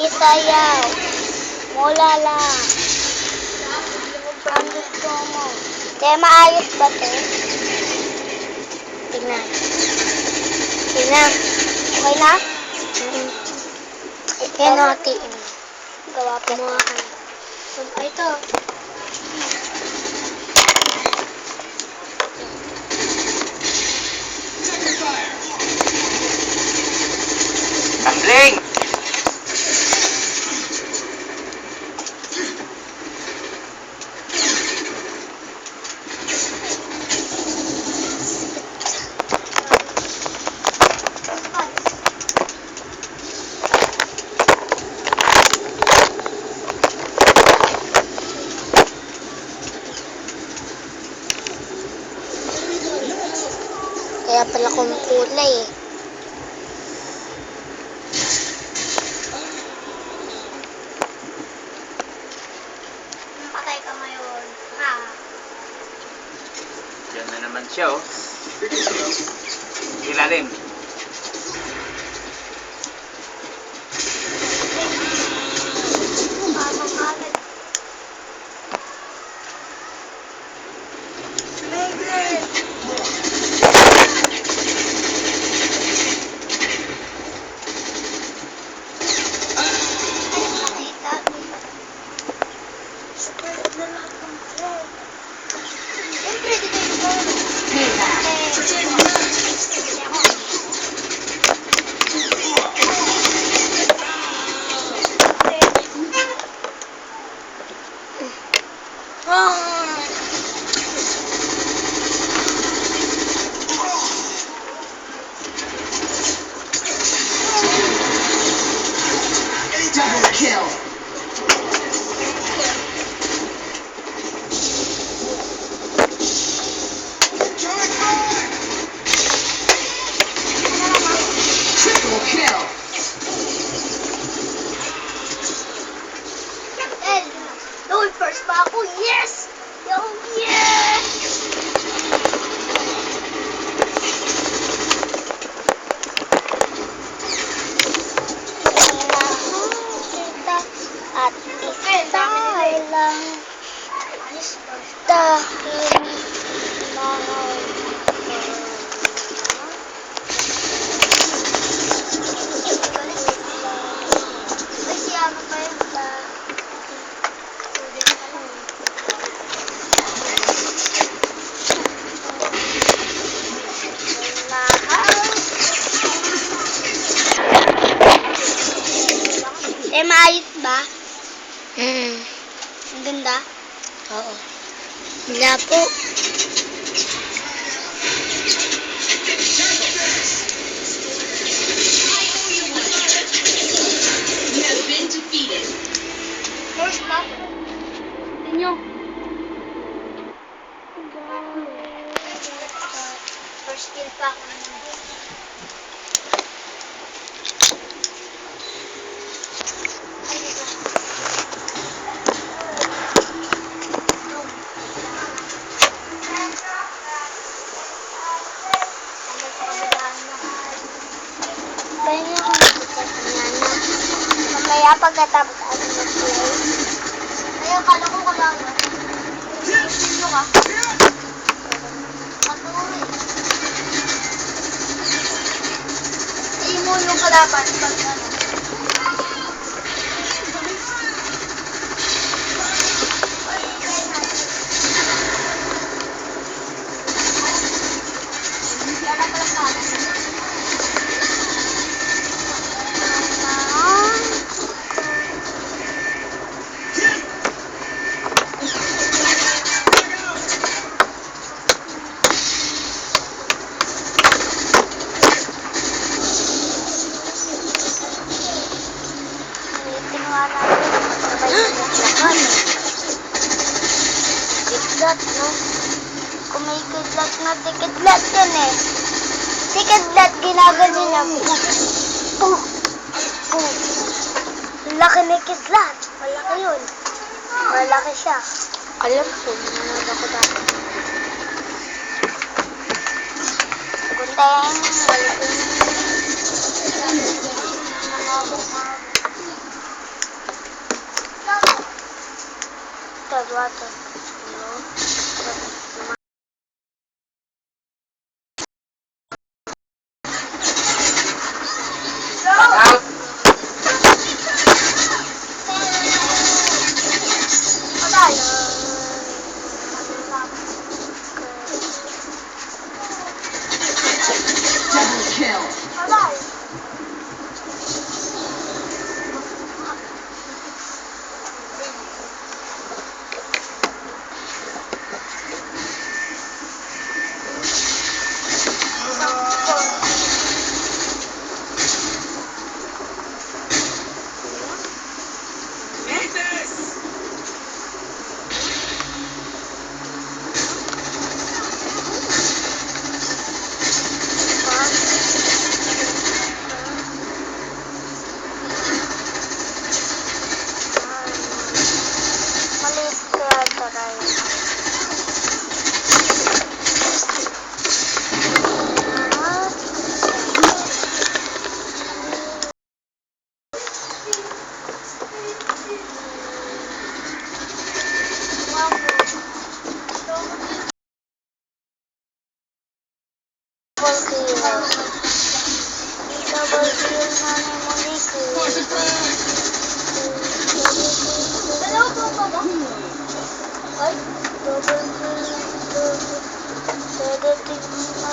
Sige, sayaw. Mula lang. Ang gusto mo. Kaya maayos ba ito? Tingnan. Tingnan. Okay na? Yan o, tingnan. Gawa pa mo. Ay, ito. Tumbling! Kaya pala kumukulay eh. Patay ka ngayon. Ha? Diyan na naman siya, oh. Ilalim. Double kill. Triple kill. Doon, first pa ako. Yes! Yo, yes! At isa lang dahil mahal ay siya mo pa yun ba? Maayos ba? Ang ganda? Oo. Wala po. You have been defeated. First map. Inyo. First kill pa ako naman. Pahinga ako mag-check niya na. Mamaya pagkatapos ako mag-play. Ayun, kala ko lang. Sino ka? Matuloy. Hindi mo yung kalaban pag ano. Wala pala sa akin. Kidlat, no? Kung may kidlat na, tikidlat yan eh. Tikidlat, ginaganyan niya. Pum! Pum! Laki ni kidlat. Malaki yun. Malaki siya. Alam ko, nanonood ako dati. Gundeng, malaki. Double kill. Maliit kaya taray. Double kill. Double kill na ni Monique. Dalawa po ba ba? Ay, double kill. Dadating na.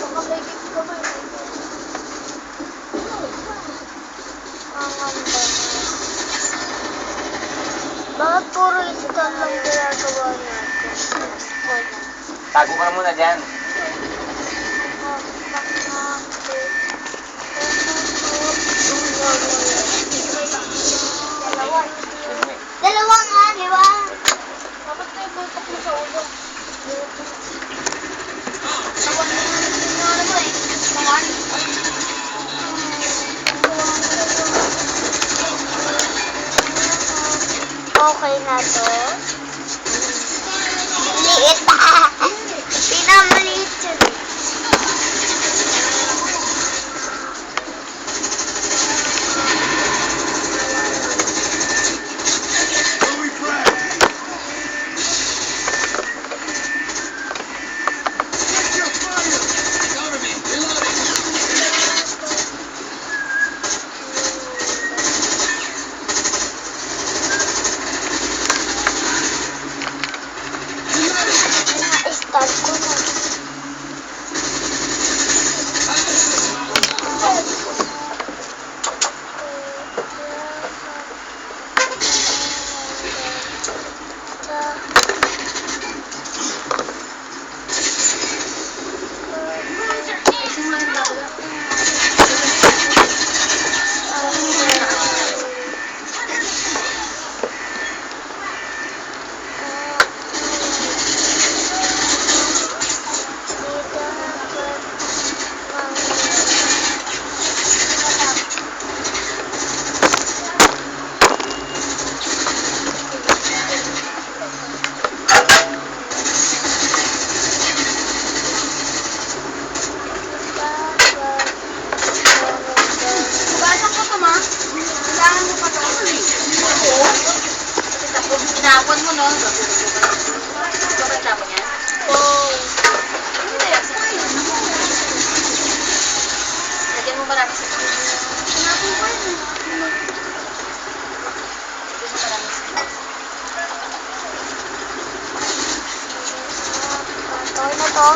Baka may gift ka ba? Ang ganda na. Bakit puro istan lang ginagawa natin? Tago ka na muna dyan. Dalawa nga, di ba? Dapat na itutok mo sa ulo. Tawag na nga yung ano mo eh. Tawag. Okay na to. Liit ah. Pinamaliit yun. Na-start ko na. Tinapon mo, no? Ito ba tinapon yan? Lagyan mo marami sa tinapon ko yun. Lagyan mo marami sa Okay na to.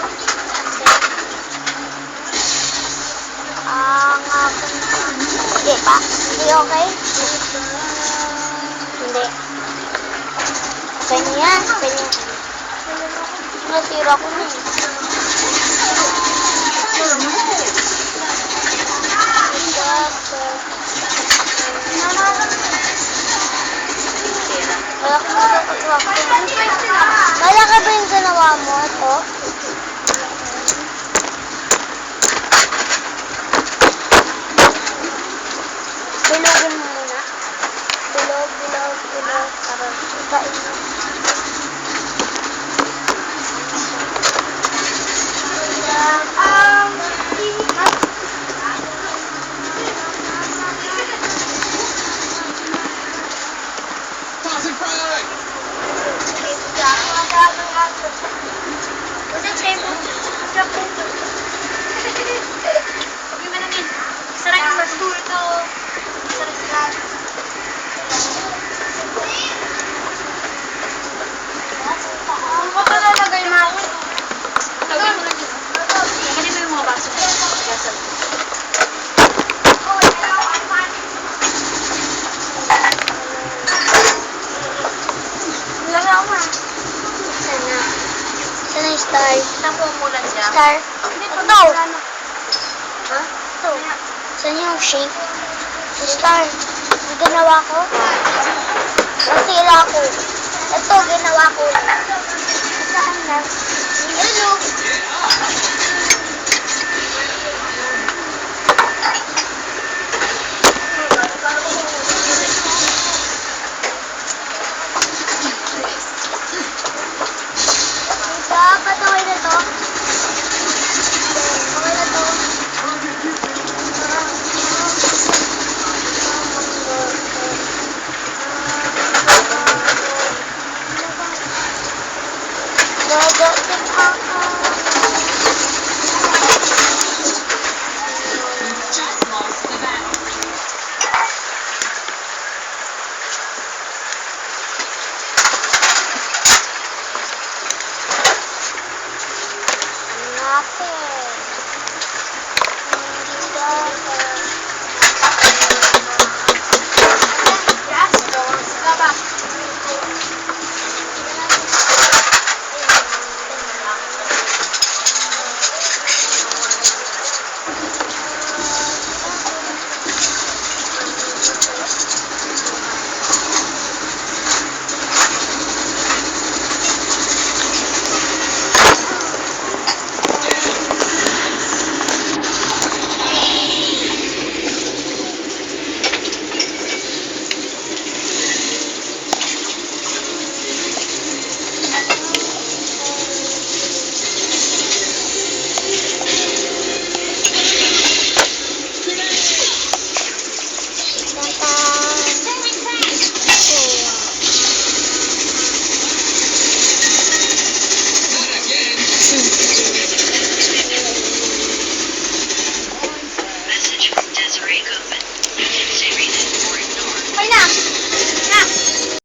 Ang aking... Hindi pa. Hindi okay? Hindi. Ganyan. Ganyan. Natira ko na eh. Malaki ba yung ginawa mo? Ito? Bilogin mo muna. Bilog. Para ibain mo. Star. Ito. Ha? Ito. Saan yung shape? Star. Ang ginawa ko? Nasira ko. Ito, ginawa ko. Saan na? Hello.